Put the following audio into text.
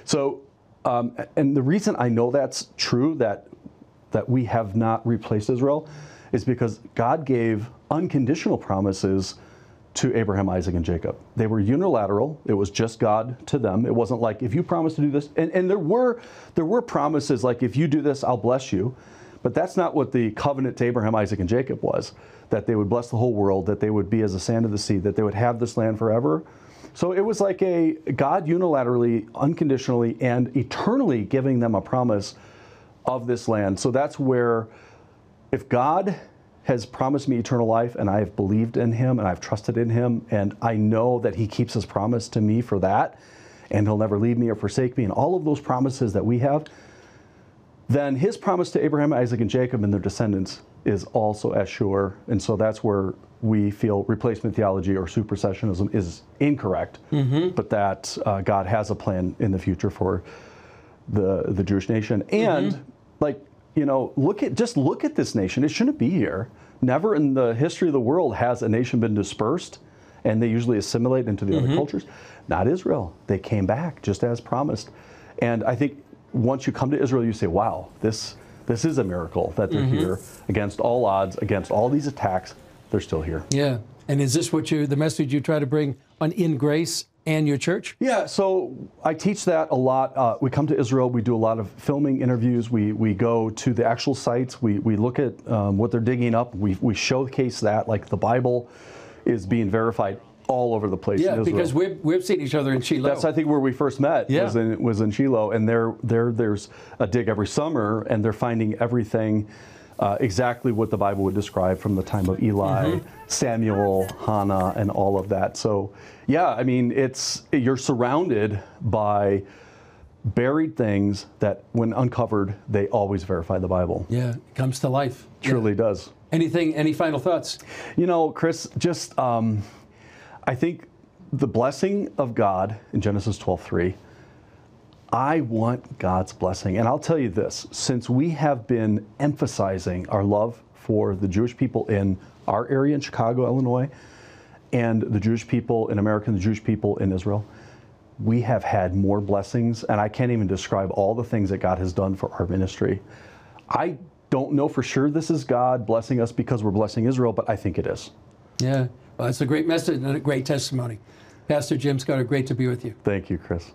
So, and the reason I know that's true, that we have not replaced Israel, is because God gave unconditional promises to Abraham, Isaac, and Jacob. They were unilateral. It was just God to them. It wasn't like, if you promise to do this, and there were promises like, if you do this, I'll bless you. But that's not what the covenant to Abraham, Isaac, and Jacob was, that they would bless the whole world, that they would be as the sand of the sea, that they would have this land forever. So it was like a God unilaterally, unconditionally, and eternally giving them a promise of this land. So that's where, if God has promised me eternal life, and I have believed in him, and I've trusted in him, and I know that he keeps his promise to me for that, and he'll never leave me or forsake me, and all of those promises that we have, then his promise to Abraham, Isaac, and Jacob and their descendants is also as sure. And so that's where we feel replacement theology or supersessionism is incorrect, but that God has a plan in the future for the Jewish nation. And like, you know, look at this nation. It shouldn't be here. Never in the history of the world has a nation been dispersed, and they usually assimilate into the other cultures. Not Israel. They came back just as promised. And I think once you come to Israel, you say, wow, this is a miracle that they're here against all odds, against all these attacks. They're still here. Yeah. And is this what the message you try to bring on InGrace and your church? Yeah, so I teach that a lot. We come to Israel, we do a lot of filming interviews, we go to the actual sites, we look at what they're digging up, we showcase that, like the Bible is being verified all over the place in Israel. Because we've seen each other in Shiloh. That's, I think, where we first met, was in Shiloh, and there's a dig every summer, and they're finding everything exactly what the Bible would describe from the time of Eli, Samuel, Hannah, and all of that. So, yeah, I mean, you're surrounded by buried things that, when uncovered, they always verify the Bible. Yeah, it comes to life. Truly does. Any final thoughts? You know, Chris, just I think the blessing of God in Genesis 12:3. I want God's blessing. And I'll tell you this, since we have been emphasizing our love for the Jewish people in our area in Chicago, Illinois, and the Jewish people in America and the Jewish people in Israel, we have had more blessings, and I can't even describe all the things that God has done for our ministry. I don't know for sure this is God blessing us because we're blessing Israel, but I think it is. Yeah, well, it's a great message and a great testimony. Pastor Jim Scudder, great to be with you. Thank you, Chris.